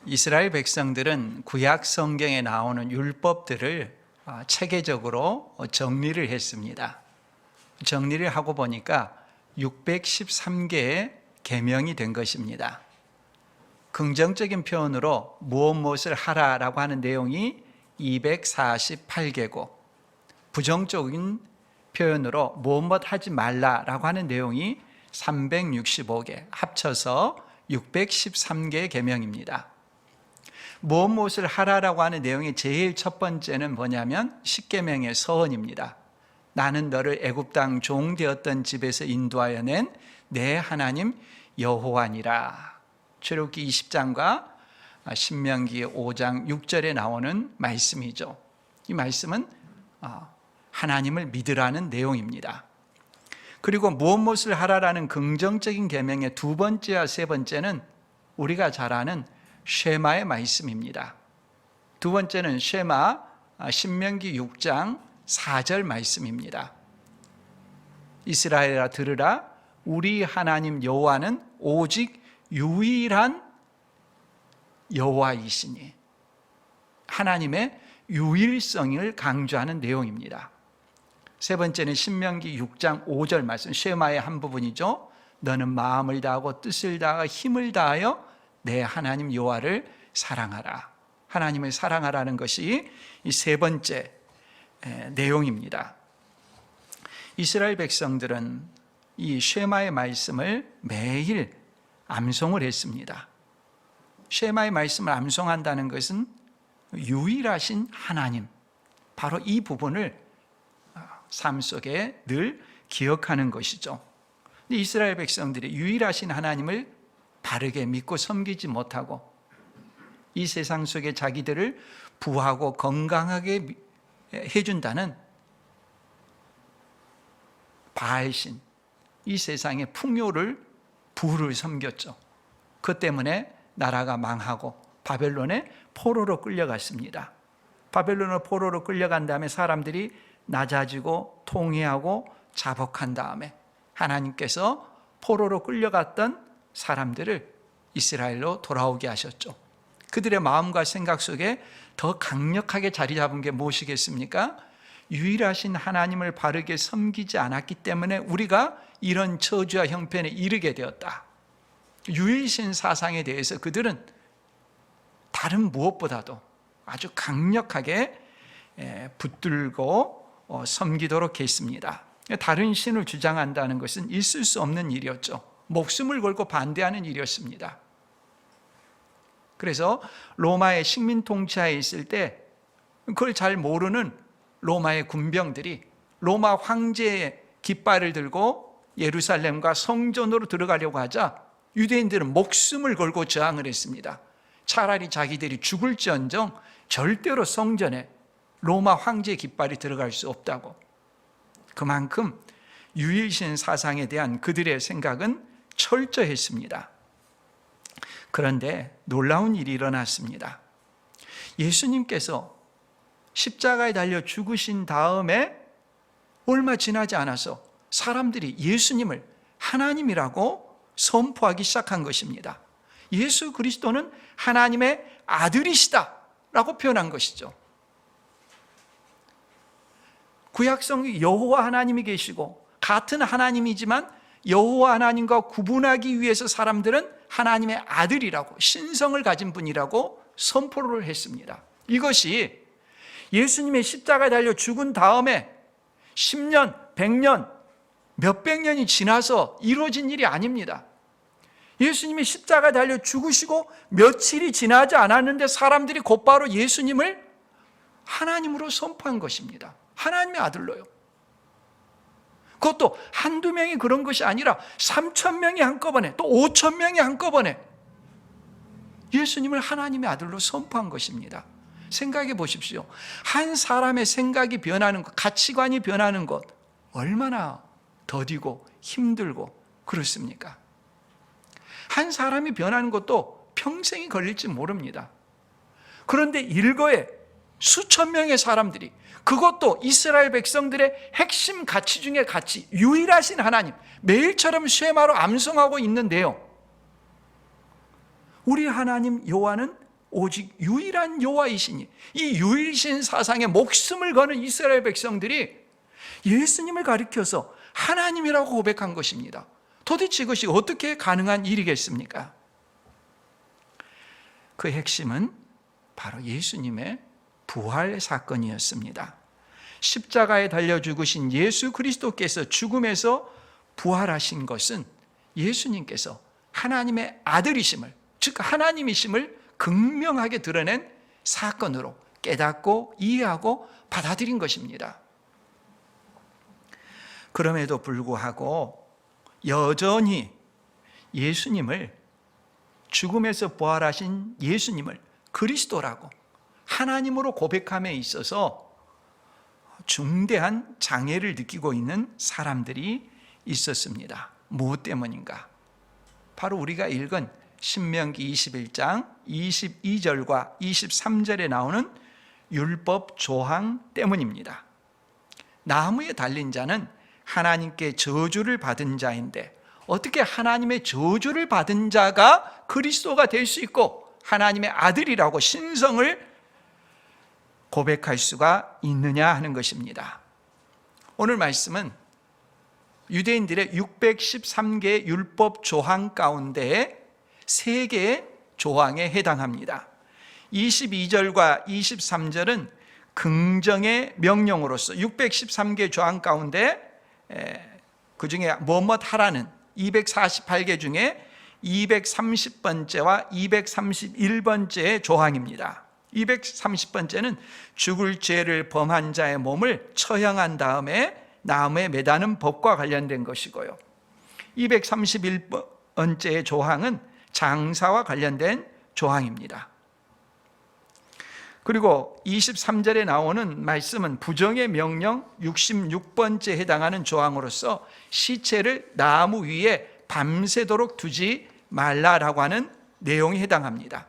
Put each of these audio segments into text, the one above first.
이스라엘 백성들은 구약 성경에 나오는 율법들을 체계적으로 정리를 했습니다. 정리를 하고 보니까 613개의 계명이 된 것입니다. 긍정적인 표현으로 무엇을 하라라고 하는 내용이 248개고, 부정적인 표현으로 무엇 하지 말라라고 하는 내용이 365개, 합쳐서 613개의 계명입니다. 무엇을 하라라고 하는 내용이 제일 첫 번째는 뭐냐면 십계명의 서원입니다. 나는 너를 애굽 땅 종 되었던 집에서 인도하여 낸 내 하나님 여호와니라. 출애굽기 20장과 신명기 5장 6절에 나오는 말씀이죠. 이 말씀은 하나님을 믿으라는 내용입니다. 그리고 무엇을 하라라는 긍정적인 계명의 두 번째와 세 번째는 우리가 잘 아는 쉐마의 말씀입니다. 두 번째는 쉐마, 신명기 6장 4절 말씀입니다. 이스라엘아 들으라, 우리 하나님 여호와는 오직 유일한 여호와이시니. 하나님의 유일성을 강조하는 내용입니다. 세 번째는 신명기 6장 5절 말씀, 쉐마의 한 부분이죠. 너는 마음을 다하고 뜻을 다하고 힘을 다하여 내 하나님 여호와를 사랑하라. 하나님을 사랑하라는 것이 이 세 번째 내용입니다. 이스라엘 백성들은 이 쉐마의 말씀을 매일 암송을 했습니다. 쉐마의 말씀을 암송한다는 것은 유일하신 하나님, 바로 이 부분을 삶 속에 늘 기억하는 것이죠. 근데 이스라엘 백성들이 유일하신 하나님을 바르게 믿고 섬기지 못하고 이 세상 속에 자기들을 부하고 건강하게 해준다는 바알신, 이 세상의 풍요를 부를 섬겼죠. 그 때문에 나라가 망하고 바벨론의 포로로 끌려갔습니다. 바벨론의 포로로 끌려간 다음에 사람들이 낮아지고 통회하고 자복한 다음에 하나님께서 포로로 끌려갔던 사람들을 이스라엘로 돌아오게 하셨죠. 그들의 마음과 생각 속에 더 강력하게 자리 잡은 게 무엇이겠습니까? 유일하신 하나님을 바르게 섬기지 않았기 때문에 우리가 이런 저주와 형편에 이르게 되었다. 유일신 사상에 대해서 그들은 다른 무엇보다도 아주 강력하게 붙들고 섬기도록 했습니다. 다른 신을 주장한다는 것은 있을 수 없는 일이었죠. 목숨을 걸고 반대하는 일이었습니다. 그래서 로마의 식민 통치하에 있을 때 그걸 잘 모르는 로마의 군병들이 로마 황제의 깃발을 들고 예루살렘과 성전으로 들어가려고 하자 유대인들은 목숨을 걸고 저항을 했습니다. 차라리 자기들이 죽을지언정 절대로 성전에 로마 황제의 깃발이 들어갈 수 없다고. 그만큼 유일신 사상에 대한 그들의 생각은 철저했습니다. 그런데 놀라운 일이 일어났습니다. 예수님께서 십자가에 달려 죽으신 다음에 얼마 지나지 않아서 사람들이 예수님을 하나님이라고 선포하기 시작한 것입니다. 예수 그리스도는 하나님의 아들이시다 라고 표현한 것이죠. 구약성 여호와 하나님이 계시고 같은 하나님이지만 여호와 하나님과 구분하기 위해서 사람들은 하나님의 아들이라고, 신성을 가진 분이라고 선포를 했습니다. 이것이 예수님의 십자가에 달려 죽은 다음에 10년, 100년, 몇백 년이 지나서 이루어진 일이 아닙니다. 예수님이 십자가에 달려 죽으시고 며칠이 지나지 않았는데 사람들이 곧바로 예수님을 하나님으로 선포한 것입니다. 하나님의 아들로요. 그것도 한두 명이 그런 것이 아니라 3,000명이 한꺼번에, 또 5,000명이 한꺼번에 예수님을 하나님의 아들로 선포한 것입니다. 생각해 보십시오. 한 사람의 생각이 변하는 것, 가치관이 변하는 것 얼마나 더디고 힘들고 그렇습니까? 한 사람이 변하는 것도 평생이 걸릴지 모릅니다. 그런데 일거에 수천 명의 사람들이, 그것도 이스라엘 백성들의 핵심 가치 중의 가치, 유일하신 하나님, 매일처럼 쉐마로 암송하고 있는데요, 우리 하나님 여호와는 오직 유일한 여호와이시니, 이 유일신 사상에 목숨을 거는 이스라엘 백성들이 예수님을 가리켜서 하나님이라고 고백한 것입니다. 도대체 이것이 어떻게 가능한 일이겠습니까? 그 핵심은 바로 예수님의 부활 사건이었습니다. 십자가에 달려 죽으신 예수 그리스도께서 죽음에서 부활하신 것은 예수님께서 하나님의 아들이심을, 즉 하나님이심을 극명하게 드러낸 사건으로 깨닫고 이해하고 받아들인 것입니다. 그럼에도 불구하고 여전히 예수님을, 죽음에서 부활하신 예수님을 그리스도라고 하나님으로 고백함에 있어서 중대한 장애를 느끼고 있는 사람들이 있었습니다. 무엇 때문인가? 바로 우리가 읽은 신명기 21장 22절과 23절에 나오는 율법 조항 때문입니다. 나무에 달린 자는 하나님께 저주를 받은 자인데 어떻게 하나님의 저주를 받은 자가 그리스도가 될 수 있고 하나님의 아들이라고 신성을 고백할 수가 있느냐 하는 것입니다. 오늘 말씀은 유대인들의 613개의 율법 조항 가운데 3개의 조항에 해당합니다. 22절과 23절은 긍정의 명령으로서 613개 조항 가운데 그 중에 뭐뭐 하라는 248개 중에 230번째와 231번째의 조항입니다. 230번째는 죽을 죄를 범한 자의 몸을 처형한 다음에 나무에 매다는 법과 관련된 것이고요. 231번째의 조항은 장사와 관련된 조항입니다. 그리고 23절에 나오는 말씀은 부정의 명령 66번째에 해당하는 조항으로서 시체를 나무 위에 밤새도록 두지 말라라고 하는 내용에 해당합니다.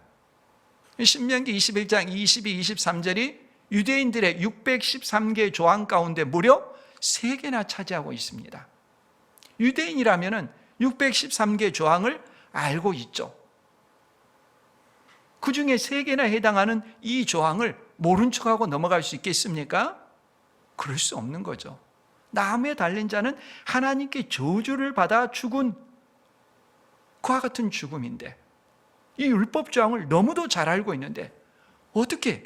신명기 21장 22, 23절이 유대인들의 613개 조항 가운데 무려 3개나 차지하고 있습니다. 유대인이라면 613개 조항을 알고 있죠. 그 중에 3개나 해당하는 이 조항을 모른 척하고 넘어갈 수 있겠습니까? 그럴 수 없는 거죠. 나무에 달린 자는 하나님께 저주를 받아 죽은 그와 같은 죽음인데, 이 율법 조항을 너무도 잘 알고 있는데 어떻게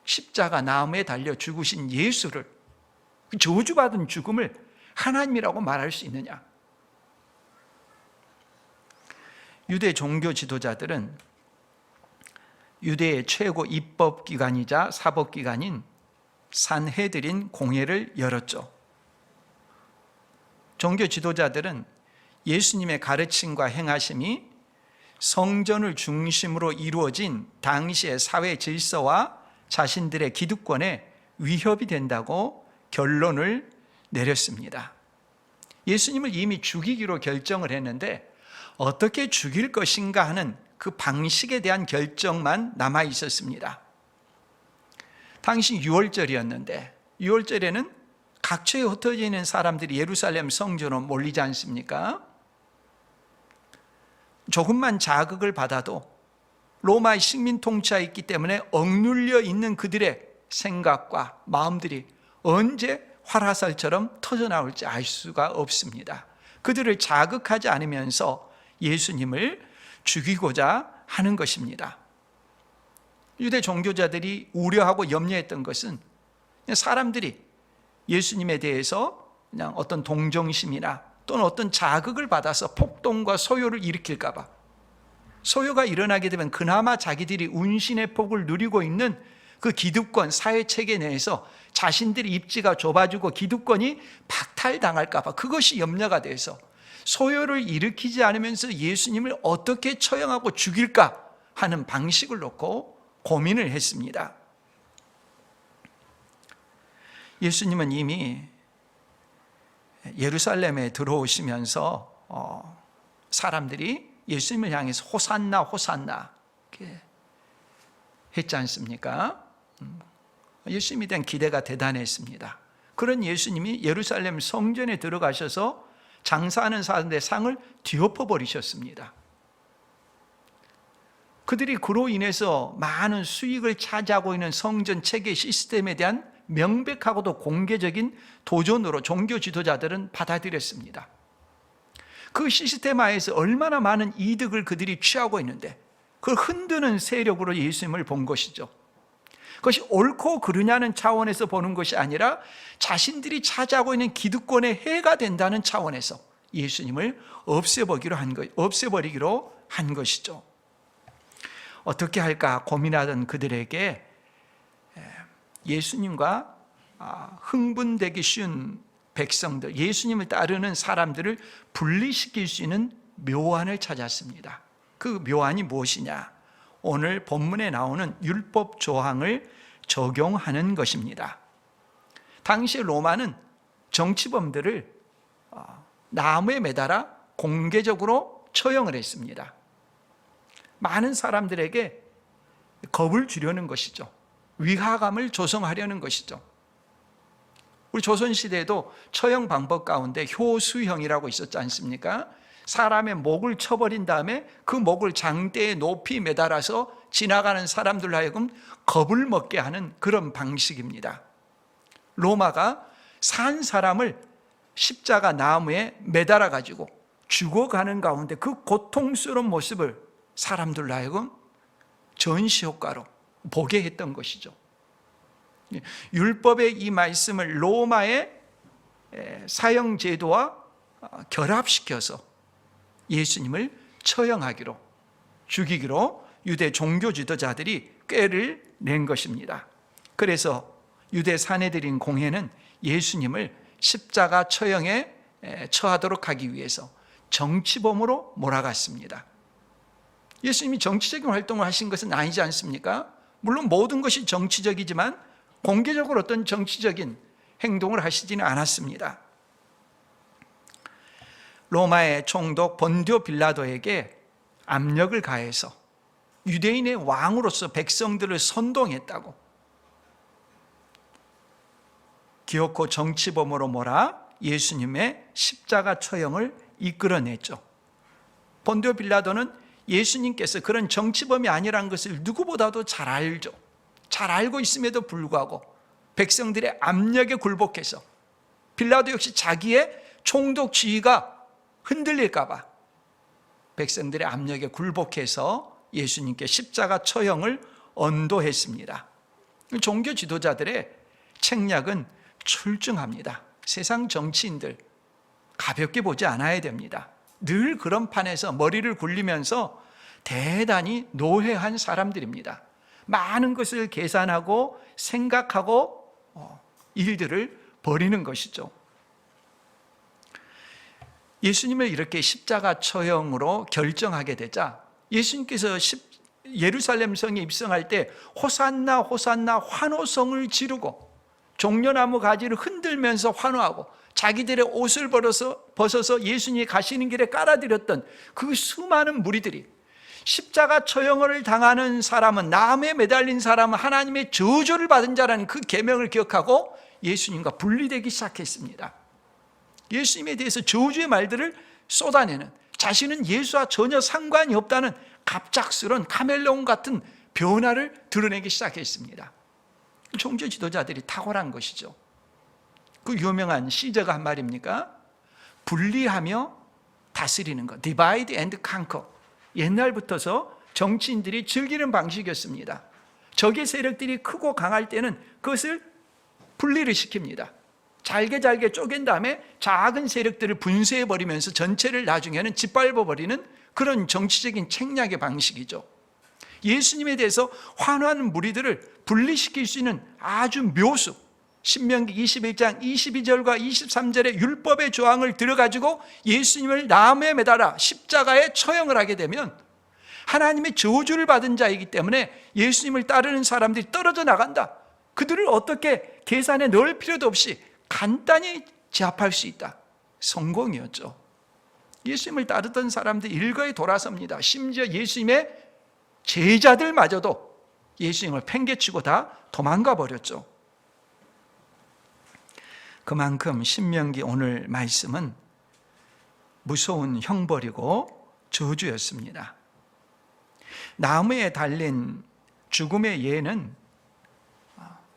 십자가 나무에 달려 죽으신 예수를, 저주받은 죽음을 하나님이라고 말할 수 있느냐? 유대 종교 지도자들은 유대의 최고 입법기관이자 사법기관인 산헤드린 공회를 열었죠. 종교 지도자들은 예수님의 가르침과 행하심이 성전을 중심으로 이루어진 당시의 사회 질서와 자신들의 기득권에 위협이 된다고 결론을 내렸습니다. 예수님을 이미 죽이기로 결정을 했는데 어떻게 죽일 것인가 하는 그 방식에 대한 결정만 남아 있었습니다. 당시 6월절이었는데 6월절에는 각처에 흩어져 있는 사람들이 예루살렘 성전으로 몰리지 않습니까? 조금만 자극을 받아도 로마의 식민 통치하에 있기 때문에 억눌려 있는 그들의 생각과 마음들이 언제 활화살처럼 터져나올지 알 수가 없습니다. 그들을 자극하지 않으면서 예수님을 죽이고자 하는 것입니다. 유대 종교자들이 우려하고 염려했던 것은 사람들이 예수님에 대해서 그냥 어떤 동정심이나 또는 어떤 자극을 받아서 폭동과 소요를 일으킬까 봐, 소요가 일어나게 되면 그나마 자기들이 운신의 폭을 누리고 있는 그 기득권 사회체계 내에서 자신들의 입지가 좁아지고 기득권이 박탈당할까 봐 그것이 염려가 돼서 소요를 일으키지 않으면서 예수님을 어떻게 처형하고 죽일까 하는 방식을 놓고 고민을 했습니다. 예수님은 이미 예루살렘에 들어오시면서 사람들이 예수님을 향해서 호산나 호산나 이렇게 했지 않습니까? 예수님에 대한 기대가 대단했습니다. 그런 예수님이 예루살렘 성전에 들어가셔서 장사하는 사람들의 상을 뒤엎어 버리셨습니다. 그들이 그로 인해서 많은 수익을 차지하고 있는 성전 체계 시스템에 대한 명백하고도 공개적인 도전으로 종교 지도자들은 받아들였습니다. 그 시스템 하에서 얼마나 많은 이득을 그들이 취하고 있는데 그걸 흔드는 세력으로 예수님을 본 것이죠. 그것이 옳고 그르냐는 차원에서 보는 것이 아니라 자신들이 차지하고 있는 기득권의 해가 된다는 차원에서 예수님을 없애버리기로 한 것이죠. 어떻게 할까 고민하던 그들에게 예수님과 흥분되기 쉬운 백성들, 예수님을 따르는 사람들을 분리시킬 수 있는 묘안을 찾았습니다. 그 묘안이 무엇이냐? 오늘 본문에 나오는 율법 조항을 적용하는 것입니다. 당시 로마는 정치범들을 나무에 매달아 공개적으로 처형을 했습니다. 많은 사람들에게 겁을 주려는 것이죠. 위화감을 조성하려는 것이죠. 우리 조선시대에도 처형 방법 가운데 효수형이라고 있었지 않습니까? 사람의 목을 쳐버린 다음에 그 목을 장대에 높이 매달아서 지나가는 사람들로 하여금 겁을 먹게 하는 그런 방식입니다. 로마가 산 사람을 십자가 나무에 매달아 가지고 죽어가는 가운데 그 고통스러운 모습을 사람들로 하여금 전시효과로 보게 했던 것이죠. 율법의 이 말씀을 로마의 사형제도와 결합시켜서 예수님을 처형하기로, 죽이기로 유대 종교 지도자들이 꾀를 낸 것입니다. 그래서 유대 사내들인 공회는 예수님을 십자가 처형에 처하도록 하기 위해서 정치범으로 몰아갔습니다. 예수님이 정치적인 활동을 하신 것은 아니지 않습니까? 물론 모든 것이 정치적이지만 공개적으로 어떤 정치적인 행동을 하시지는 않았습니다. 로마의 총독 본디오 빌라도에게 압력을 가해서 유대인의 왕으로서 백성들을 선동했다고 기어코 정치범으로 몰아 예수님의 십자가 처형을 이끌어냈죠. 본디오 빌라도는 예수님께서 그런 정치범이 아니라는 것을 누구보다도 잘 알죠. 잘 알고 있음에도 불구하고 백성들의 압력에 굴복해서 빌라도 역시 자기의 총독 지위가 흔들릴까 봐 백성들의 압력에 굴복해서 예수님께 십자가 처형을 언도했습니다. 종교 지도자들의 책략은 출중합니다. 세상 정치인들 가볍게 보지 않아야 됩니다. 늘 그런 판에서 머리를 굴리면서 대단히 노회한 사람들입니다. 많은 것을 계산하고 생각하고 일들을 벌이는 것이죠. 예수님을 이렇게 십자가 처형으로 결정하게 되자 예수님께서 예루살렘 성에 입성할 때 호산나 호산나 환호성을 지르고 종려나무 가지를 흔들면서 환호하고 자기들의 옷을 벗어서 예수님이 가시는 길에 깔아드렸던 그 수많은 무리들이 십자가 처형을 당하는 사람은, 나무에 매달린 사람은 하나님의 저주를 받은 자라는 그 계명을 기억하고 예수님과 분리되기 시작했습니다. 예수님에 대해서 저주의 말들을 쏟아내는, 자신은 예수와 전혀 상관이 없다는 갑작스러운 카멜레온 같은 변화를 드러내기 시작했습니다. 종교 지도자들이 탁월한 것이죠. 그 유명한 시저가 한 말입니까? 분리하며 다스리는 것, divide and conquer. 옛날부터서 정치인들이 즐기는 방식이었습니다. 적의 세력들이 크고 강할 때는 그것을 분리를 시킵니다. 잘게 쪼갠 다음에 작은 세력들을 분쇄해버리면서 전체를 나중에는 짓밟아버리는 그런 정치적인 책략의 방식이죠. 예수님에 대해서 환호하는 무리들을 분리시킬 수 있는 아주 묘수, 신명기 21장 22절과 23절의 율법의 조항을 들어가지고 예수님을 나무에 매달아 십자가에 처형을 하게 되면 하나님의 저주를 받은 자이기 때문에 예수님을 따르는 사람들이 떨어져 나간다. 그들을 어떻게 계산에 넣을 필요도 없이 간단히 제압할 수 있다. 성공이었죠. 예수님을 따르던 사람들이 일거에 돌아섭니다. 심지어 예수님의 제자들마저도 예수님을 팽개치고 다 도망가 버렸죠. 그만큼 신명기 오늘 말씀은 무서운 형벌이고 저주였습니다. 나무에 달린 죽음의 예는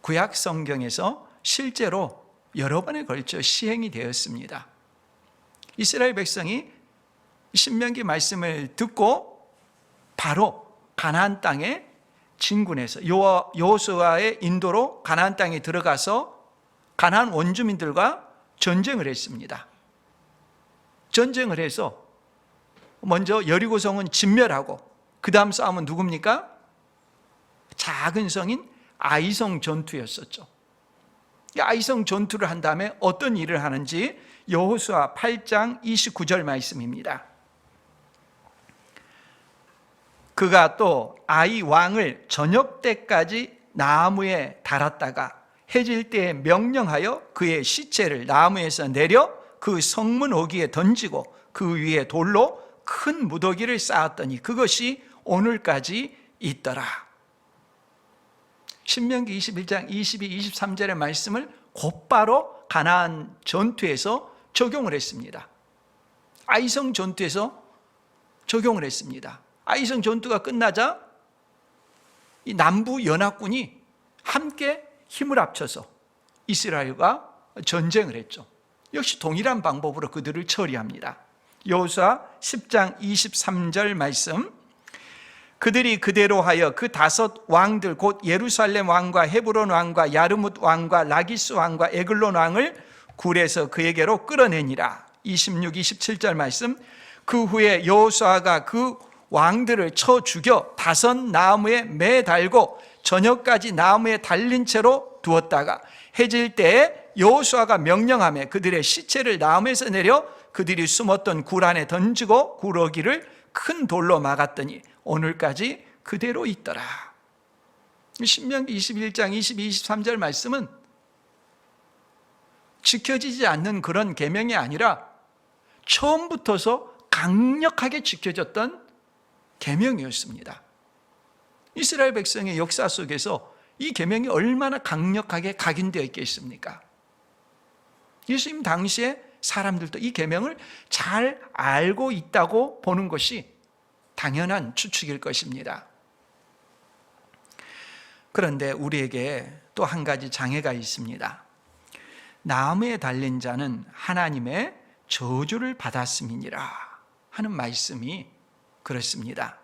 구약 성경에서 실제로 여러 번에 걸쳐 시행이 되었습니다. 이스라엘 백성이 신명기 말씀을 듣고 바로 가나안 땅에 진군해서 여호수아의 인도로 가나안 땅에 들어가서 가나안 원주민들과 전쟁을 했습니다. 전쟁을 해서 먼저 여리고성은 진멸하고 그 다음 싸움은 누굽니까? 작은 성인 아이성 전투였었죠. 이 아이성 전투를 한 다음에 어떤 일을 하는지 여호수아 8장 29절 말씀입니다. 그가 또 아이 왕을 저녁 때까지 나무에 달았다가 해질 때에 명령하여 그의 시체를 나무에서 내려 그 성문 어귀에 던지고 그 위에 돌로 큰 무더기를 쌓았더니 그것이 오늘까지 있더라. 신명기 21장 22, 23절의 말씀을 곧바로 가나안 전투에서 적용을 했습니다. 아이성 전투에서 적용을 했습니다. 아이성 전투가 끝나자 이 남부 연합군이 함께 힘을 합쳐서 이스라엘과 전쟁을 했죠. 역시 동일한 방법으로 그들을 처리합니다. 여호수아 10장 23절 말씀, 그들이 그대로 하여 그 5 왕들 곧 예루살렘 왕과 헤브론 왕과 야르뭇 왕과 라기스 왕과 에글론 왕을 굴에서 그에게로 끌어내니라. 26, 27절 말씀, 그 후에 여호수아가 그 왕들을 쳐 죽여 5 나무에 매달고 저녁까지 나무에 달린 채로 두었다가 해질 때에 여호수아가 명령하며 그들의 시체를 나무에서 내려 그들이 숨었던 굴 안에 던지고 굴어기를 큰 돌로 막았더니 오늘까지 그대로 있더라. 신명기 21장 22, 23절 말씀은 지켜지지 않는 그런 계명이 아니라 처음부터서 강력하게 지켜졌던 계명이었습니다. 이스라엘 백성의 역사 속에서 이 계명이 얼마나 강력하게 각인되어 있겠습니까? 예수님 당시에 사람들도 이 계명을 잘 알고 있다고 보는 것이 당연한 추측일 것입니다. 그런데 우리에게 또 한 가지 장애가 있습니다. 나무에 달린 자는 하나님의 저주를 받았음이니라 하는 말씀이 그렇습니다.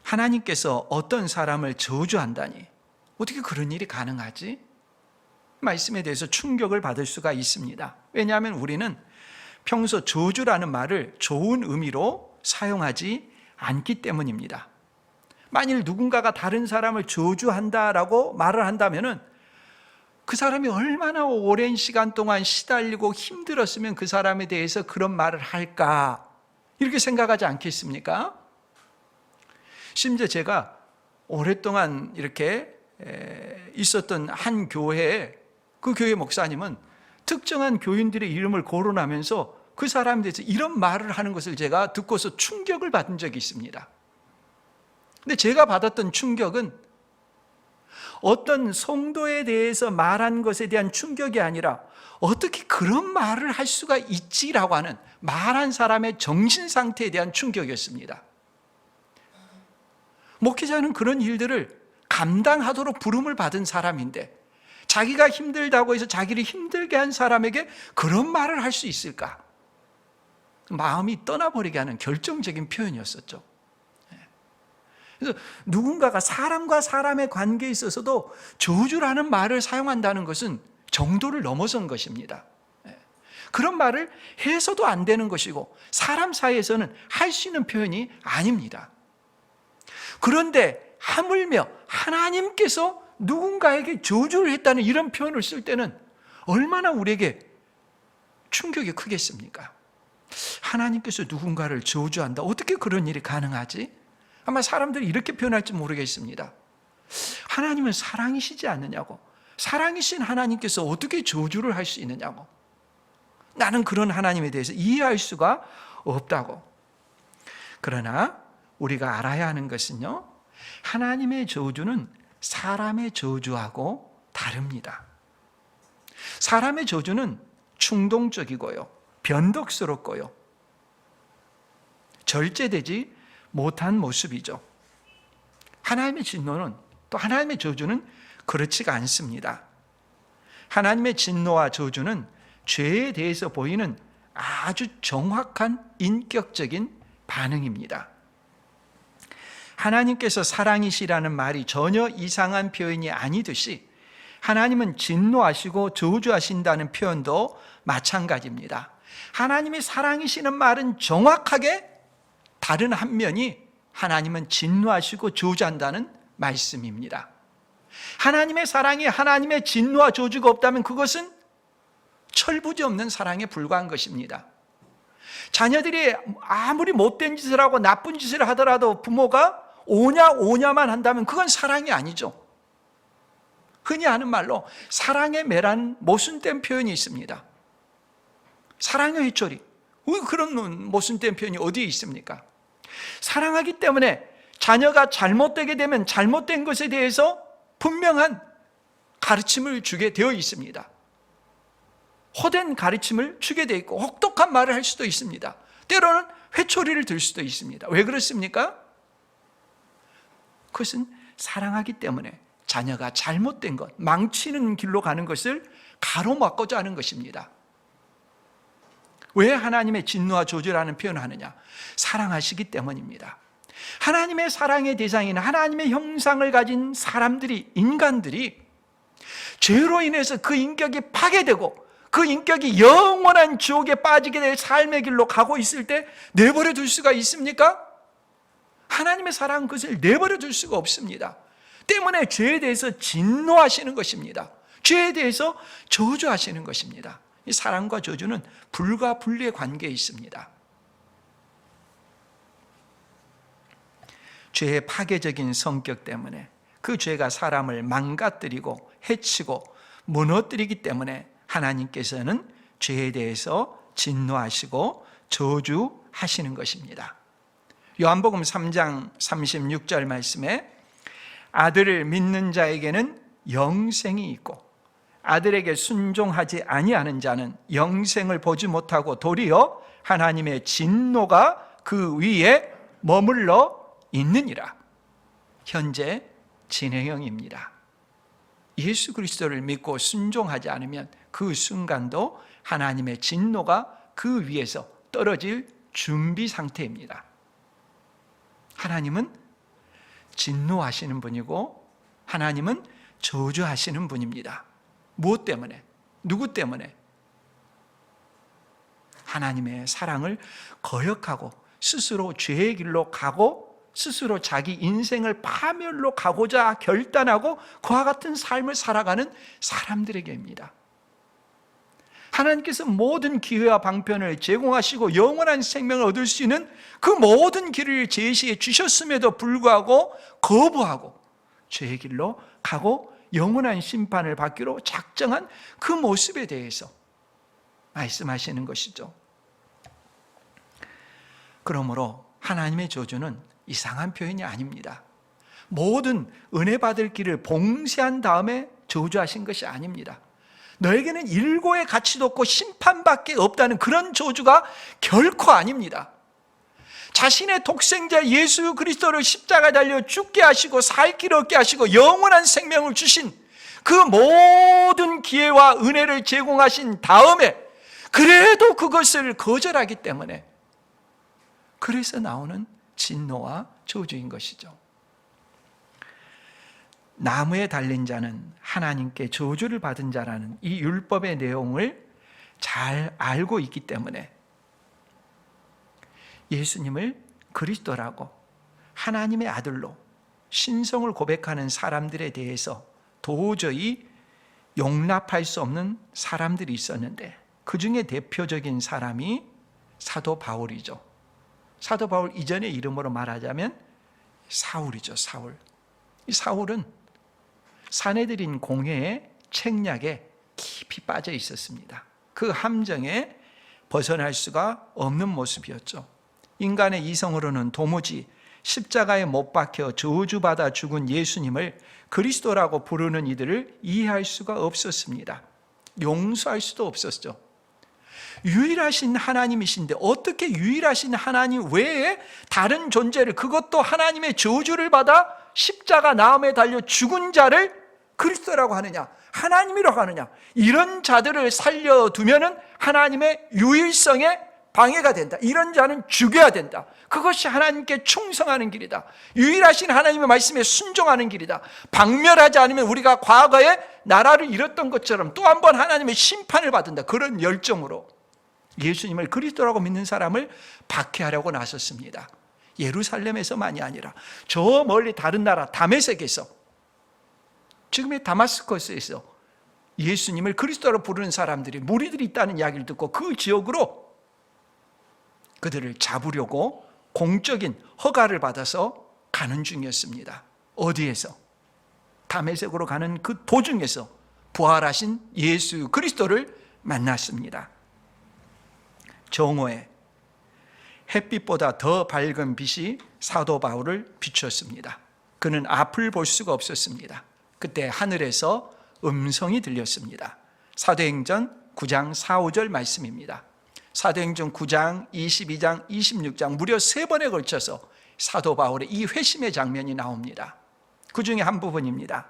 하나님께서 어떤 사람을 저주한다니 어떻게 그런 일이 가능하지? 말씀에 대해서 충격을 받을 수가 있습니다. 왜냐하면 우리는 평소 저주라는 말을 좋은 의미로 사용하지 않기 때문입니다. 만일 누군가가 다른 사람을 저주한다라고 말을 한다면 그 사람이 얼마나 오랜 시간 동안 시달리고 힘들었으면 그 사람에 대해서 그런 말을 할까 이렇게 생각하지 않겠습니까? 심지어 제가 오랫동안 이렇게 있었던 한 교회에 그 교회 목사님은 특정한 교인들의 이름을 거론하면서 그 사람에 대해서 이런 말을 하는 것을 제가 듣고서 충격을 받은 적이 있습니다. 근데 제가 받았던 충격은 어떤 성도에 대해서 말한 것에 대한 충격이 아니라 어떻게 그런 말을 할 수가 있지라고 하는 말한 사람의 정신 상태에 대한 충격이었습니다. 목회자는 그런 일들을 감당하도록 부름을 받은 사람인데 자기가 힘들다고 해서 자기를 힘들게 한 사람에게 그런 말을 할 수 있을까? 마음이 떠나버리게 하는 결정적인 표현이었었죠. 그래서 누군가가 사람과 사람의 관계에 있어서도 저주라는 말을 사용한다는 것은 정도를 넘어선 것입니다. 그런 말을 해서도 안 되는 것이고 사람 사이에서는 할 수 있는 표현이 아닙니다. 그런데 하물며 하나님께서 누군가에게 저주를 했다는 이런 표현을 쓸 때는 얼마나 우리에게 충격이 크겠습니까? 하나님께서 누군가를 저주한다. 어떻게 그런 일이 가능하지? 아마 사람들이 이렇게 표현할지 모르겠습니다. 하나님은 사랑이시지 않느냐고. 사랑이신 하나님께서 어떻게 저주를 할 수 있느냐고. 나는 그런 하나님에 대해서 이해할 수가 없다고. 그러나 우리가 알아야 하는 것은요, 하나님의 저주는 사람의 저주하고 다릅니다. 사람의 저주는 충동적이고요, 변덕스럽고요, 절제되지 못한 모습이죠. 하나님의 진노는, 또 하나님의 저주는 그렇지가 않습니다. 하나님의 진노와 저주는 죄에 대해서 보이는 아주 정확한 인격적인 반응입니다. 하나님께서 사랑이시라는 말이 전혀 이상한 표현이 아니듯이 하나님은 진노하시고 저주하신다는 표현도 마찬가지입니다. 하나님이 사랑이시는 말은 정확하게 다른 한 면이 하나님은 진노하시고 저주한다는 말씀입니다. 하나님의 사랑이 하나님의 진노와 저주가 없다면 그것은 철부지 없는 사랑에 불과한 것입니다. 자녀들이 아무리 못된 짓을 하고 나쁜 짓을 하더라도 부모가 오냐만 한다면 그건 사랑이 아니죠. 흔히 하는 말로 사랑의 매라는 모순된 표현이 있습니다. 사랑의 회초리, 그런 모순된 표현이 어디에 있습니까? 사랑하기 때문에 자녀가 잘못되게 되면 잘못된 것에 대해서 분명한 가르침을 주게 되어 있습니다. 호된 가르침을 주게 되어 있고 혹독한 말을 할 수도 있습니다. 때로는 회초리를 들 수도 있습니다. 왜 그렇습니까? 그것은 사랑하기 때문에 자녀가 잘못된 것, 망치는 길로 가는 것을 가로막고자 하는 것입니다. 왜 하나님의 진노와 저주라는 표현을 하느냐? 사랑하시기 때문입니다. 하나님의 사랑의 대상인 하나님의 형상을 가진 사람들이, 인간들이 죄로 인해서 그 인격이 파괴되고 그 인격이 영원한 지옥에 빠지게 될 삶의 길로 가고 있을 때 내버려 둘 수가 있습니까? 하나님의 사랑은 그것을 내버려 둘 수가 없습니다. 때문에 죄에 대해서 진노하시는 것입니다. 죄에 대해서 저주하시는 것입니다. 이 사랑과 저주는 불과 분리의 관계에 있습니다. 죄의 파괴적인 성격 때문에 그 죄가 사람을 망가뜨리고 해치고 무너뜨리기 때문에 하나님께서는 죄에 대해서 진노하시고 저주하시는 것입니다. 요한복음 3장 36절 말씀에 아들을 믿는 자에게는 영생이 있고 아들에게 순종하지 아니하는 자는 영생을 보지 못하고 도리어 하나님의 진노가 그 위에 머물러 있느니라. 현재 진행형입니다. 예수 그리스도를 믿고 순종하지 않으면 그 순간도 하나님의 진노가 그 위에서 떨어질 준비 상태입니다. 하나님은 진노하시는 분이고 하나님은 저주하시는 분입니다. 무엇 때문에? 누구 때문에? 하나님의 사랑을 거역하고 스스로 죄의 길로 가고 스스로 자기 인생을 파멸로 가고자 결단하고 그와 같은 삶을 살아가는 사람들에게입니다. 하나님께서 모든 기회와 방편을 제공하시고 영원한 생명을 얻을 수 있는 그 모든 길을 제시해 주셨음에도 불구하고 거부하고 죄의 길로 가고 영원한 심판을 받기로 작정한 그 모습에 대해서 말씀하시는 것이죠. 그러므로 하나님의 저주는 이상한 표현이 아닙니다. 모든 은혜 받을 길을 봉쇄한 다음에 저주하신 것이 아닙니다. 너에게는 일고의 가치도 없고 심판밖에 없다는 그런 저주가 결코 아닙니다. 자신의 독생자 예수 그리스도를 십자가에 달려 죽게 하시고 살 길 얻게 하시고 영원한 생명을 주신 그 모든 기회와 은혜를 제공하신 다음에 그래도 그것을 거절하기 때문에 그래서 나오는 진노와 저주인 것이죠. 나무에 달린 자는 하나님께 저주를 받은 자라는 이 율법의 내용을 잘 알고 있기 때문에 예수님을 그리스도라고 하나님의 아들로 신성을 고백하는 사람들에 대해서 도저히 용납할 수 없는 사람들이 있었는데 그 중에 대표적인 사람이 사도 바울이죠. 사도 바울 이전의 이름으로 말하자면 사울이죠. 사울. 이 사울은 사내들인 공회의 책략에 깊이 빠져 있었습니다. 그 함정에 벗어날 수가 없는 모습이었죠. 인간의 이성으로는 도무지 십자가에 못 박혀 저주받아 죽은 예수님을 그리스도라고 부르는 이들을 이해할 수가 없었습니다. 용서할 수도 없었죠. 유일하신 하나님이신데 어떻게 유일하신 하나님 외에 다른 존재를, 그것도 하나님의 저주를 받아 십자가 나음에 달려 죽은 자를 그리스도라고 하느냐, 하나님이라고 하느냐. 이런 자들을 살려두면은 하나님의 유일성에 방해가 된다. 이런 자는 죽여야 된다. 그것이 하나님께 충성하는 길이다. 유일하신 하나님의 말씀에 순종하는 길이다. 박멸하지 않으면 우리가 과거에 나라를 잃었던 것처럼 또 한 번 하나님의 심판을 받는다. 그런 열정으로 예수님을 그리스도라고 믿는 사람을 박해하려고 나섰습니다. 예루살렘에서만이 아니라 저 멀리 다른 나라 다메섹에서, 지금의 다마스커스에서 예수님을 그리스도로 부르는 사람들이, 무리들이 있다는 이야기를 듣고 그 지역으로 그들을 잡으려고 공적인 허가를 받아서 가는 중이었습니다. 어디에서? 다메섹으로 가는 그 도중에서 부활하신 예수 그리스도를 만났습니다. 정오에 햇빛보다 더 밝은 빛이 사도 바울을 비추었습니다. 그는 앞을 볼 수가 없었습니다. 그때 하늘에서 음성이 들렸습니다. 사도행전 9장 4, 5절 말씀입니다. 사도행전 9장, 22장, 26장 무려 3번에 걸쳐서 사도 바울의 이 회심의 장면이 나옵니다. 그 중에 한 부분입니다.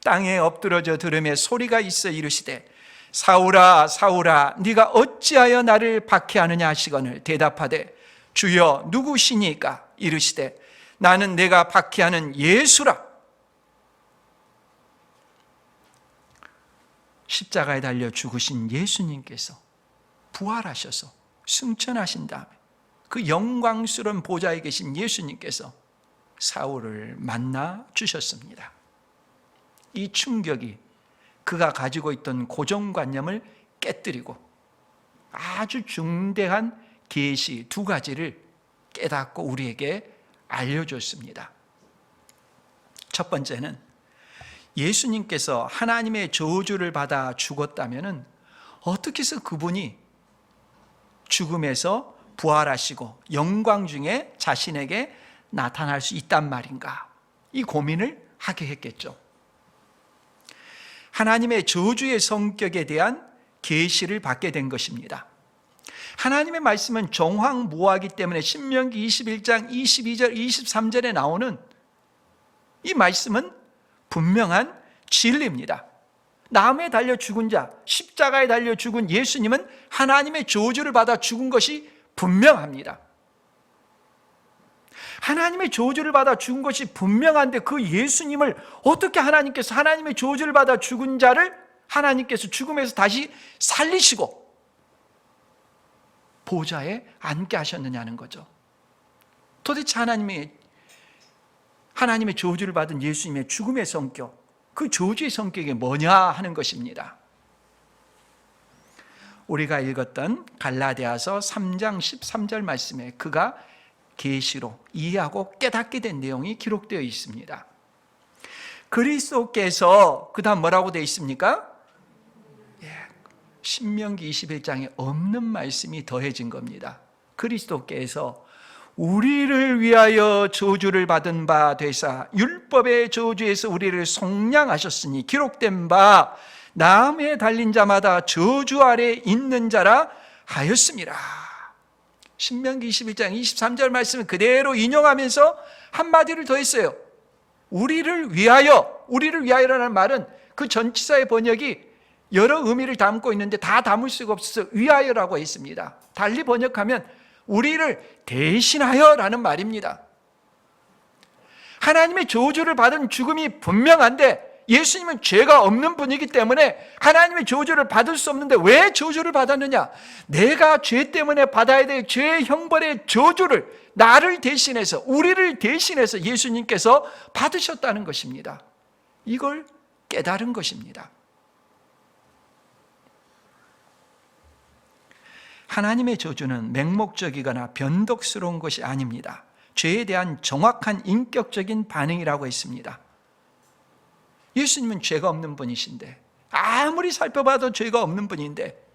땅에 엎드러져 들으며 소리가 있어 이르시되 사울아 사울아 네가 어찌하여 나를 박해하느냐 하시거늘 대답하되 주여 누구시니까? 이르시되 나는 내가 박해하는 예수라. 십자가에 달려 죽으신 예수님께서 부활하셔서 승천하신 다음에 그 영광스러운 보좌에 계신 예수님께서 사울을 만나 주셨습니다. 이 충격이 그가 가지고 있던 고정관념을 깨뜨리고 아주 중대한 계시 2가지를 깨닫고 우리에게 알려줬습니다. 첫 번째는 예수님께서 하나님의 저주를 받아 죽었다면 어떻게 해서 그분이 죽음에서 부활하시고 영광 중에 자신에게 나타날 수 있단 말인가? 이 고민을 하게 했겠죠. 하나님의 저주의 성격에 대한 계시를 받게 된 것입니다. 하나님의 말씀은 정황무하기 때문에 신명기 21장 22절 23절에 나오는 이 말씀은 분명한 진리입니다. 나무에 달려 죽은 자, 십자가에 달려 죽은 예수님은 하나님의 저주를 받아 죽은 것이 분명합니다. 하나님의 저주를 받아 죽은 것이 분명한데 그 예수님을 어떻게 하나님께서 하나님의 저주를 받아 죽은 자를 하나님께서 죽음에서 다시 살리시고 보좌에 앉게 하셨느냐는 거죠. 도대체 하나님의 저주를 받은 예수님의 죽음의 성격, 그 저주의 성격이 뭐냐 하는 것입니다. 우리가 읽었던 갈라디아서 3장 13절 말씀에 그가 계시로 이해하고 깨닫게 된 내용이 기록되어 있습니다. 그리스도께서 그 다음 뭐라고 되어 있습니까? 신명기 21장에 없는 말씀이 더해진 겁니다. 그리스도께서 우리를 위하여 저주를 받은 바 되사 율법의 저주에서 우리를 속량하셨으니 기록된 바 나무에 달린 자마다 저주 아래 있는 자라 하였습니다. 신명기 21장 23절 말씀을 그대로 인용하면서 한마디를 더했어요. 우리를 위하여라는 말은 그 전치사의 번역이 여러 의미를 담고 있는데 다 담을 수가 없어서 위하여라고 했습니다. 달리 번역하면 우리를 대신하여라는 말입니다. 하나님의 저주를 받은 죽음이 분명한데 예수님은 죄가 없는 분이기 때문에 하나님의 저주를 받을 수 없는데 왜 저주를 받았느냐? 내가 죄 때문에 받아야 될 죄의 형벌의 저주를 나를 대신해서, 우리를 대신해서 예수님께서 받으셨다는 것입니다. 이걸 깨달은 것입니다. 하나님의 저주는 맹목적이거나 변덕스러운 것이 아닙니다. 죄에 대한 정확한 인격적인 반응이라고 했습니다. 예수님은 죄가 없는 분이신데, 아무리 살펴봐도 죄가 없는 분인데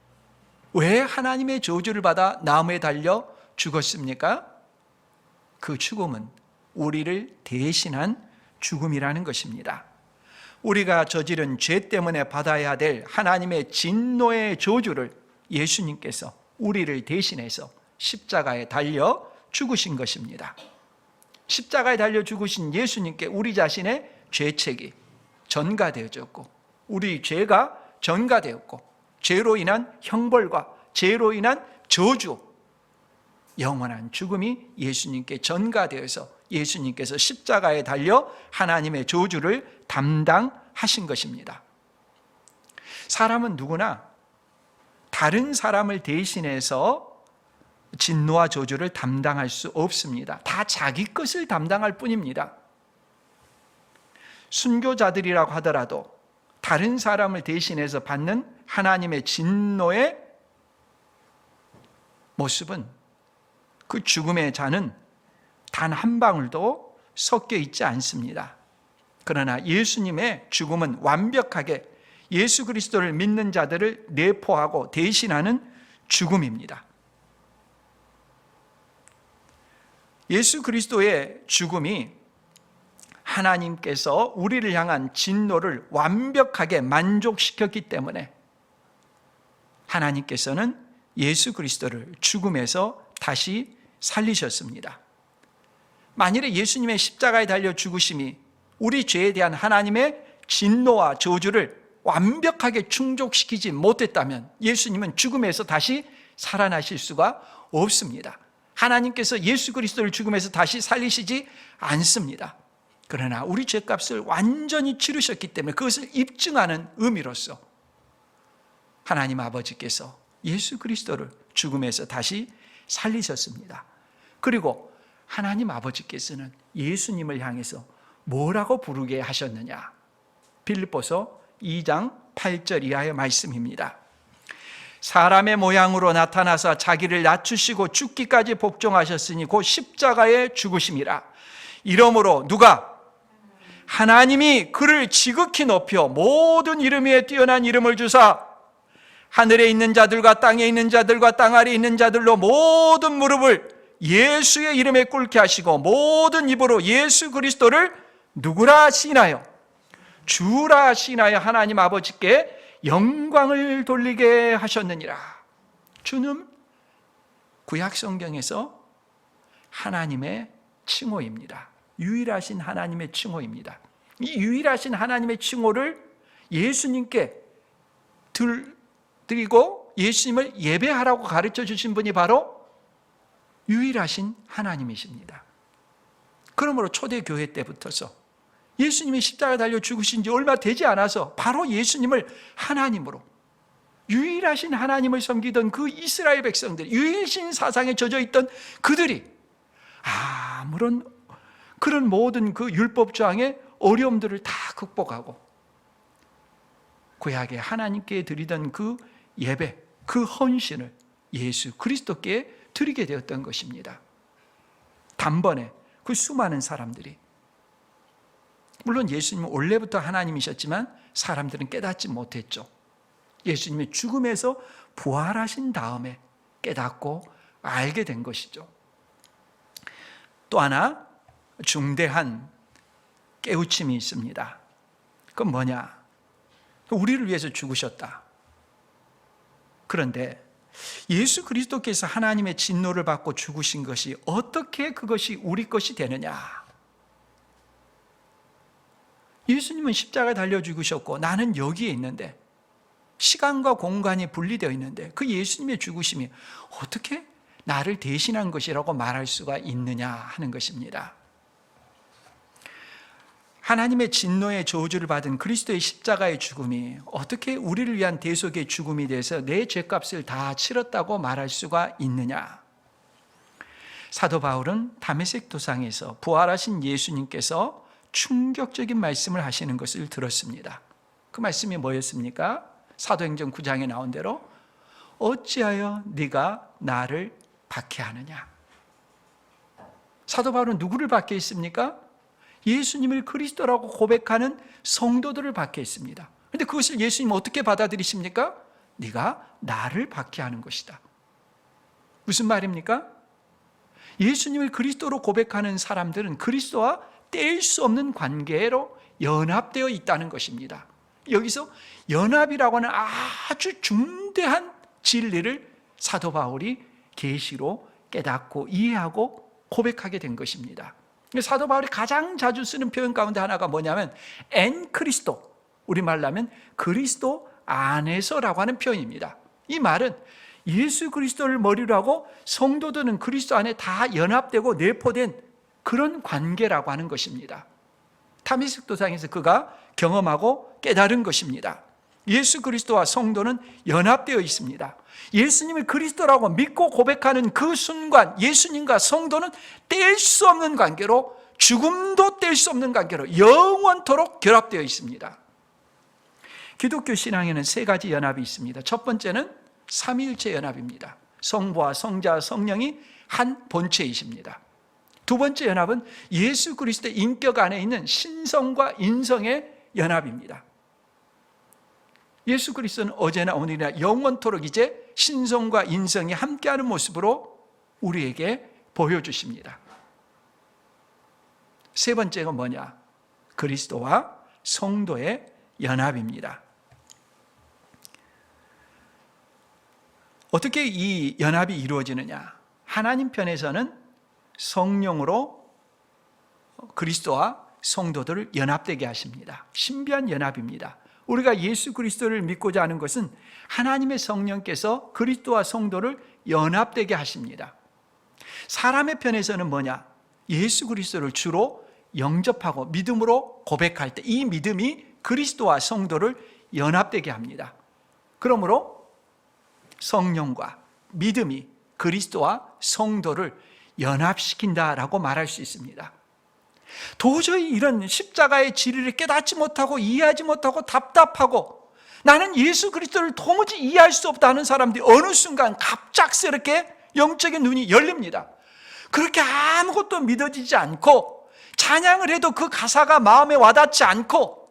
왜 하나님의 저주를 받아 나무에 달려 죽었습니까? 그 죽음은 우리를 대신한 죽음이라는 것입니다. 우리가 저지른 죄 때문에 받아야 될 하나님의 진노의 저주를 예수님께서 우리를 대신해서 십자가에 달려 죽으신 것입니다. 십자가에 달려 죽으신 예수님께 우리 자신의 죄책이 전가되어졌고, 우리 죄가 전가되었고, 죄로 인한 형벌과 죄로 인한 저주, 영원한 죽음이 예수님께 전가되어서 예수님께서 십자가에 달려 하나님의 저주를 담당하신 것입니다. 사람은 누구나 다른 사람을 대신해서 진노와 저주를 담당할 수 없습니다. 다 자기 것을 담당할 뿐입니다. 순교자들이라고 하더라도 다른 사람을 대신해서 받는 하나님의 진노의 모습은, 그 죽음의 잔은 단 한 방울도 섞여 있지 않습니다. 그러나 예수님의 죽음은 완벽하게 예수 그리스도를 믿는 자들을 내포하고 대신하는 죽음입니다. 예수 그리스도의 죽음이 하나님께서 우리를 향한 진노를 완벽하게 만족시켰기 때문에 하나님께서는 예수 그리스도를 죽음에서 다시 살리셨습니다. 만일에 예수님의 십자가에 달려 죽으심이 우리 죄에 대한 하나님의 진노와 저주를 완벽하게 충족시키지 못했다면 예수님은 죽음에서 다시 살아나실 수가 없습니다. 하나님께서 예수 그리스도를 죽음에서 다시 살리시지 않습니다. 그러나 우리 죄값을 완전히 치르셨기 때문에 그것을 입증하는 의미로서 하나님 아버지께서 예수 그리스도를 죽음에서 다시 살리셨습니다. 그리고 하나님 아버지께서는 예수님을 향해서 뭐라고 부르게 하셨느냐? 빌립보서 2장 8절 이하의 말씀입니다. 사람의 모양으로 나타나사 자기를 낮추시고 죽기까지 복종하셨으니 곧 십자가에 죽으심이라. 이러므로 누가? 하나님이 그를 지극히 높여 모든 이름 위에 뛰어난 이름을 주사 하늘에 있는 자들과 땅에 있는 자들과 땅 아래에 있는 자들로 모든 무릎을 예수의 이름에 꿇게 하시고 모든 입으로 예수 그리스도를 누구라 시인하여 주라 시인하여 하나님 아버지께 영광을 돌리게 하셨느니라. 주는 구약 성경에서 하나님의 칭호입니다. 유일하신 하나님의 칭호입니다. 이 유일하신 하나님의 칭호를 예수님께 드리고 예수님을 예배하라고 가르쳐 주신 분이 바로 유일하신 하나님이십니다. 그러므로 초대교회 때부터서 예수님이 십자가에 달려 죽으신 지 얼마 되지 않아서 바로 예수님을 하나님으로, 유일하신 하나님을 섬기던 그 이스라엘 백성들, 유일신 사상에 젖어 있던 그들이 아무런 그런 모든 그 율법조항의 어려움들을 다 극복하고 구약에 하나님께 드리던 그 예배, 그 헌신을 예수 그리스도께 드리게 되었던 것입니다. 단번에 그 수많은 사람들이, 물론 예수님은 원래부터 하나님이셨지만 사람들은 깨닫지 못했죠. 예수님이 죽음에서 부활하신 다음에 깨닫고 알게 된 것이죠. 또 하나 중대한 깨우침이 있습니다. 그건 뭐냐? 우리를 위해서 죽으셨다. 그런데 예수 그리스도께서 하나님의 진노를 받고 죽으신 것이 어떻게 그것이 우리 것이 되느냐? 예수님은 십자가에 달려 죽으셨고 나는 여기에 있는데, 시간과 공간이 분리되어 있는데 그 예수님의 죽으심이 어떻게 나를 대신한 것이라고 말할 수가 있느냐 하는 것입니다. 하나님의 진노의 저주를 받은 그리스도의 십자가의 죽음이 어떻게 우리를 위한 대속의 죽음이 돼서 내 죄값을 다 치렀다고 말할 수가 있느냐? 사도 바울은 다메섹 도상에서 부활하신 예수님께서 충격적인 말씀을 하시는 것을 들었습니다. 그 말씀이 뭐였습니까? 사도행전 9장에 나온 대로 어찌하여 네가 나를 박해하느냐? 사도 바울은 누구를 박해했습니까? 예수님을 그리스도라고 고백하는 성도들을 박해했습니다. 그런데 그것을 예수님 어떻게 받아들이십니까? 네가 나를 박해하는 것이다. 무슨 말입니까? 예수님을 그리스도로 고백하는 사람들은 그리스도와 뗄 수 없는 관계로 연합되어 있다는 것입니다. 여기서 연합이라고 하는 아주 중대한 진리를 사도 바울이 계시로 깨닫고 이해하고 고백하게 된 것입니다. 사도 바울이 가장 자주 쓰는 표현 가운데 하나가 뭐냐면 엔 크리스토, 우리말로 하면 그리스도 안에서라고 하는 표현입니다. 이 말은 예수 그리스도를 머리로 하고 성도들은 그리스도 안에 다 연합되고 내포된 그런 관계라고 하는 것입니다. 다메섹 도상에서 그가 경험하고 깨달은 것입니다. 예수 그리스도와 성도는 연합되어 있습니다. 예수님을 그리스도라고 믿고 고백하는 그 순간 예수님과 성도는 뗄 수 없는 관계로, 죽음도 뗄 수 없는 관계로 영원토록 결합되어 있습니다. 기독교 신앙에는 세 가지 연합이 있습니다. 첫 번째는 삼위일체 연합입니다. 성부와 성자와 성령이 한 본체이십니다. 두 번째 연합은 예수 그리스도의 인격 안에 있는 신성과 인성의 연합입니다. 예수 그리스도는 어제나 오늘이나 영원토록 이제 신성과 인성이 함께하는 모습으로 우리에게 보여주십니다. 세 번째가 뭐냐? 그리스도와 성도의 연합입니다. 어떻게 이 연합이 이루어지느냐? 하나님 편에서는 성령으로 그리스도와 성도들을 연합되게 하십니다. 신비한 연합입니다. 우리가 예수 그리스도를 믿고자 하는 것은 하나님의 성령께서 그리스도와 성도를 연합되게 하십니다. 사람의 편에서는 뭐냐? 예수 그리스도를 주로 영접하고 믿음으로 고백할 때 이 믿음이 그리스도와 성도를 연합되게 합니다. 그러므로 성령과 믿음이 그리스도와 성도를 연합시킨다라고 말할 수 있습니다. 도저히 이런 십자가의 진리를 깨닫지 못하고 이해하지 못하고 답답하고 나는 예수 그리스도를 도무지 이해할 수 없다 하는 사람들이 어느 순간 갑작스럽게 영적인 눈이 열립니다. 그렇게 아무것도 믿어지지 않고 찬양을 해도 그 가사가 마음에 와닿지 않고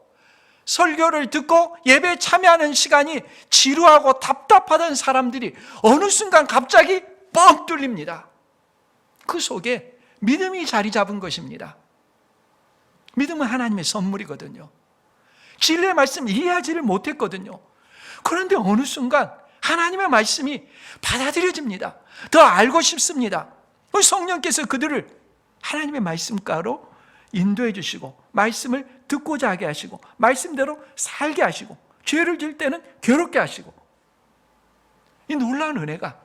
설교를 듣고 예배에 참여하는 시간이 지루하고 답답하던 사람들이 어느 순간 갑자기 뻥 뚫립니다. 그 속에 믿음이 자리 잡은 것입니다. 믿음은 하나님의 선물이거든요. 진리의 말씀 이해하지를 못했거든요. 그런데 어느 순간 하나님의 말씀이 받아들여집니다. 더 알고 싶습니다. 성령께서 그들을 하나님의 말씀가로 인도해 주시고 말씀을 듣고자 하게 하시고 말씀대로 살게 하시고 죄를 지을 때는 괴롭게 하시고 이 놀라운 은혜가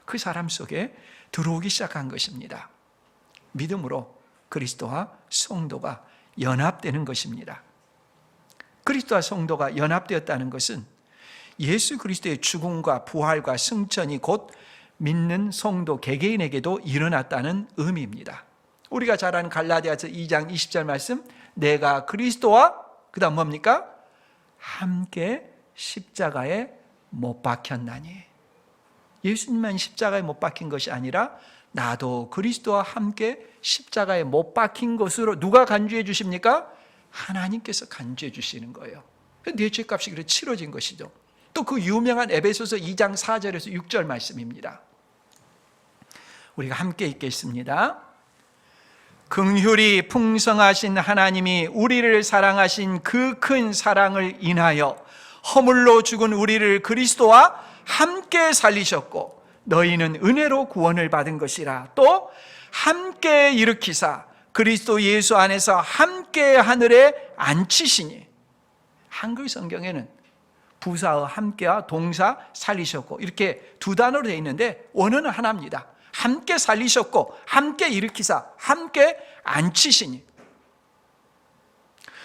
그 사람 속에 들어오기 시작한 것입니다. 믿음으로 그리스도와 성도가 연합되는 것입니다. 그리스도와 성도가 연합되었다는 것은 예수 그리스도의 죽음과 부활과 승천이 곧 믿는 성도 개개인에게도 일어났다는 의미입니다. 우리가 잘 아는 갈라디아서 2장 20절 말씀, 내가 그리스도와 그 다음 뭡니까? 함께 십자가에 못 박혔나니. 예수님만 십자가에 못 박힌 것이 아니라 나도 그리스도와 함께 십자가에 못 박힌 것으로 누가 간주해 주십니까? 하나님께서 간주해 주시는 거예요. 내 죄값이 그래 치러진 것이죠. 또 그 유명한 에베소서 2장 4절에서 6절 말씀입니다. 우리가 함께 읽겠습니다. 긍휼이 풍성하신 하나님이 우리를 사랑하신 그 큰 사랑을 인하여 허물로 죽은 우리를 그리스도와 함께 살리셨고 너희는 은혜로 구원을 받은 것이라. 또 함께 일으키사 그리스도 예수 안에서 함께 하늘에 앉히시니. 한글 성경에는 부사어 함께와 동사 살리셨고 이렇게 두 단어로 되어 있는데 원어는 하나입니다. 함께 살리셨고 함께 일으키사 함께 앉히시니.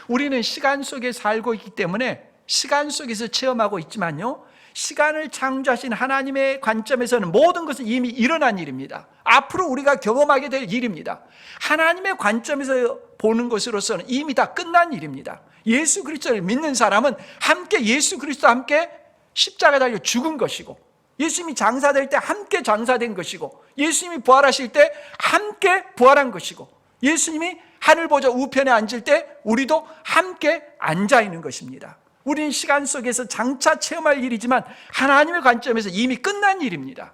우리는 시간 속에 살고 있기 때문에 시간 속에서 체험하고 있지만요, 시간을 창조하신 하나님의 관점에서는 모든 것은 이미 일어난 일입니다. 앞으로 우리가 경험하게 될 일입니다. 하나님의 관점에서 보는 것으로서는 이미 다 끝난 일입니다. 예수 그리스도를 믿는 사람은 함께 예수 그리스도와 함께 십자가에 달려 죽은 것이고, 예수님이 장사될 때 함께 장사된 것이고, 예수님이 부활하실 때 함께 부활한 것이고, 예수님이 하늘 보좌 우편에 앉을 때 우리도 함께 앉아 있는 것입니다. 우리는 시간 속에서 장차 체험할 일이지만 하나님의 관점에서 이미 끝난 일입니다.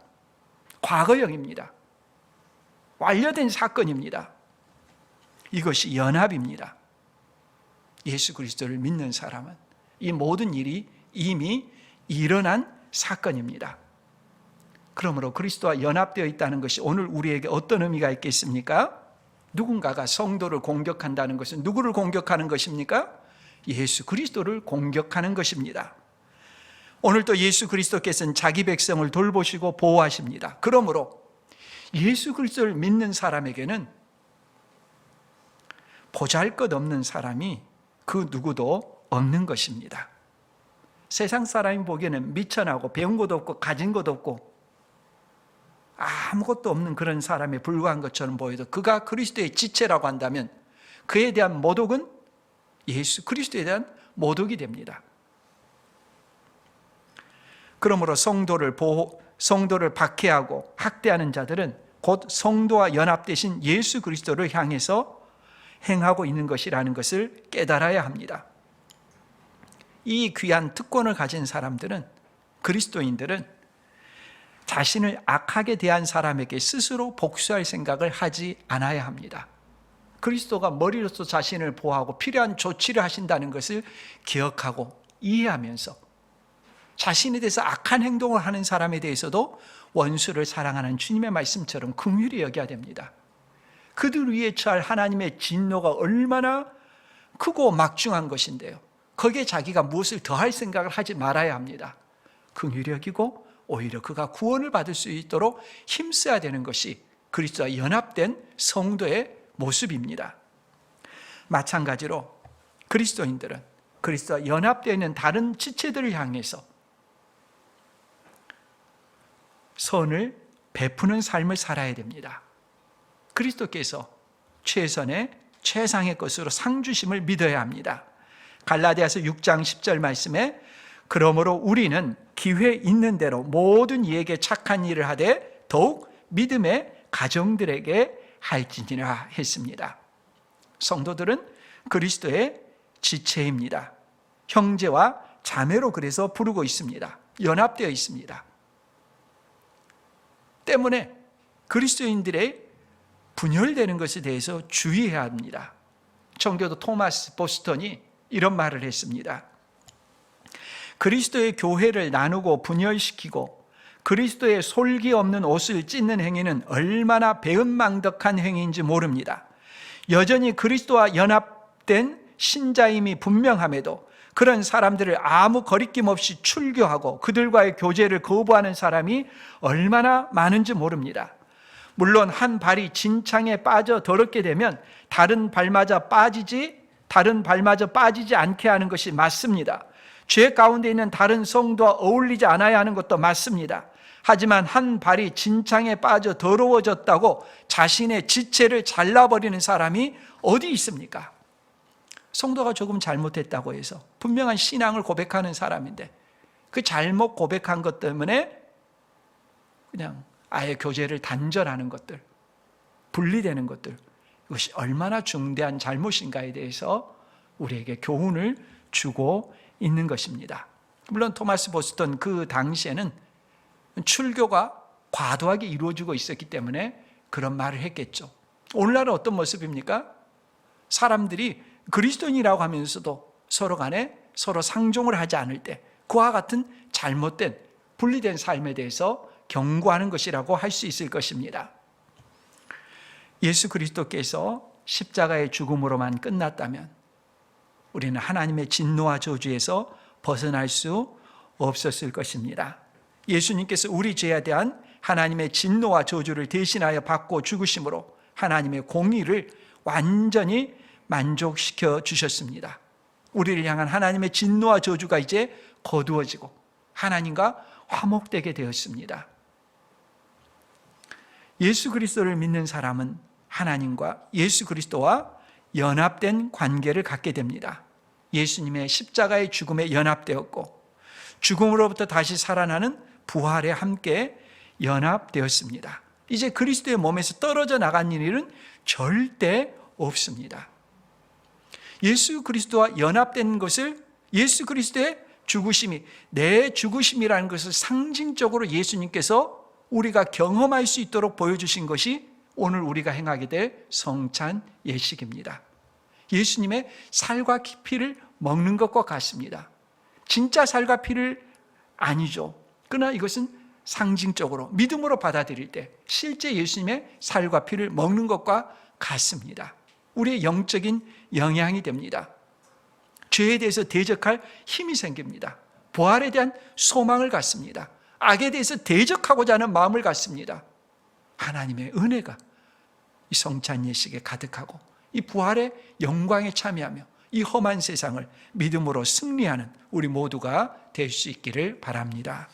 과거형입니다. 완료된 사건입니다. 이것이 연합입니다. 예수 그리스도를 믿는 사람은 이 모든 일이 이미 일어난 사건입니다. 그러므로 그리스도와 연합되어 있다는 것이 오늘 우리에게 어떤 의미가 있겠습니까? 누군가가 성도를 공격한다는 것은 누구를 공격하는 것입니까? 예수 그리스도를 공격하는 것입니다. 오늘도 예수 그리스도께서는 자기 백성을 돌보시고 보호하십니다. 그러므로 예수 그리스도를 믿는 사람에게는 보잘것없는 사람이 그 누구도 없는 것입니다. 세상 사람이 보기에는 미천하고 배운 것도 없고 가진 것도 없고 아무것도 없는 그런 사람에 불과한 것처럼 보여도 그가 그리스도의 지체라고 한다면 그에 대한 모독은 예수 그리스도에 대한 모독이 됩니다. 그러므로 성도를 박해하고 학대하는 자들은 곧 성도와 연합되신 예수 그리스도를 향해서 행하고 있는 것이라는 것을 깨달아야 합니다. 이 귀한 특권을 가진 사람들은, 그리스도인들은 자신을 악하게 대한 사람에게 스스로 복수할 생각을 하지 않아야 합니다. 그리스도가 머리로서 자신을 보호하고 필요한 조치를 하신다는 것을 기억하고 이해하면서 자신에 대해서 악한 행동을 하는 사람에 대해서도 원수를 사랑하는 주님의 말씀처럼 긍휼히 여겨야 됩니다. 그들 위에 처할 하나님의 진노가 얼마나 크고 막중한 것인데요, 거기에 자기가 무엇을 더할 생각을 하지 말아야 합니다. 긍휼히 여기고 오히려 그가 구원을 받을 수 있도록 힘써야 되는 것이 그리스도와 연합된 성도의 모습입니다. 마찬가지로 그리스도인들은 그리스도와 연합되어 있는 다른 지체들을 향해서 선을 베푸는 삶을 살아야 됩니다. 그리스도께서 최선의 최상의 것으로 상 주심을 믿어야 합니다. 갈라디아서 6장 10절 말씀에 그러므로 우리는 기회 있는 대로 모든 이에게 착한 일을 하되 더욱 믿음의 가정들에게 할지니라 했습니다. 성도들은 그리스도의 지체입니다. 형제와 자매로 그래서 부르고 있습니다. 연합되어 있습니다. 때문에 그리스도인들의 분열되는 것에 대해서 주의해야 합니다. 청교도 토마스 보스턴이 이런 말을 했습니다. 그리스도의 교회를 나누고 분열시키고 그리스도의 솔기 없는 옷을 찢는 행위는 얼마나 배은망덕한 행위인지 모릅니다. 여전히 그리스도와 연합된 신자임이 분명함에도 그런 사람들을 아무 거리낌 없이 출교하고 그들과의 교제를 거부하는 사람이 얼마나 많은지 모릅니다. 물론 한 발이 진창에 빠져 더럽게 되면 다른 발마저 빠지지 않게 하는 것이 맞습니다. 죄 가운데 있는 다른 성도와 어울리지 않아야 하는 것도 맞습니다. 하지만 한 발이 진창에 빠져 더러워졌다고 자신의 지체를 잘라버리는 사람이 어디 있습니까? 성도가 조금 잘못했다고 해서 분명한 신앙을 고백하는 사람인데 그 잘못 고백한 것 때문에 그냥 아예 교제를 단절하는 것들, 분리되는 것들, 이것이 얼마나 중대한 잘못인가에 대해서 우리에게 교훈을 주고 있는 것입니다. 물론 토마스 보스턴 그 당시에는 출교가 과도하게 이루어지고 있었기 때문에 그런 말을 했겠죠. 오늘날은 어떤 모습입니까? 사람들이 그리스도인이라고 하면서도 서로 간에 서로 상종을 하지 않을 때 그와 같은 잘못된 분리된 삶에 대해서 경고하는 것이라고 할 수 있을 것입니다. 예수 그리스도께서 십자가의 죽음으로만 끝났다면 우리는 하나님의 진노와 저주에서 벗어날 수 없었을 것입니다. 예수님께서 우리 죄에 대한 하나님의 진노와 저주를 대신하여 받고 죽으심으로 하나님의 공의를 완전히 만족시켜 주셨습니다. 우리를 향한 하나님의 진노와 저주가 이제 거두어지고 하나님과 화목되게 되었습니다. 예수 그리스도를 믿는 사람은 하나님과 예수 그리스도와 연합된 관계를 갖게 됩니다. 예수님의 십자가의 죽음에 연합되었고 죽음으로부터 다시 살아나는 부활에 함께 연합되었습니다. 이제 그리스도의 몸에서 떨어져 나간 일은 절대 없습니다. 예수 그리스도와 연합된 것을 예수 그리스도의 죽으심이 내 죽으심이라는 것을 상징적으로 예수님께서 우리가 경험할 수 있도록 보여주신 것이 오늘 우리가 행하게 될 성찬 예식입니다. 예수님의 살과 피를 먹는 것과 같습니다. 진짜 살과 피를 아니죠. 그러나 이것은 상징적으로 믿음으로 받아들일 때 실제 예수님의 살과 피를 먹는 것과 같습니다. 우리의 영적인 영향이 됩니다. 죄에 대해서 대적할 힘이 생깁니다. 부활에 대한 소망을 갖습니다. 악에 대해서 대적하고자 하는 마음을 갖습니다. 하나님의 은혜가 이 성찬 예식에 가득하고 이 부활의 영광에 참여하며 이 험한 세상을 믿음으로 승리하는 우리 모두가 될 수 있기를 바랍니다.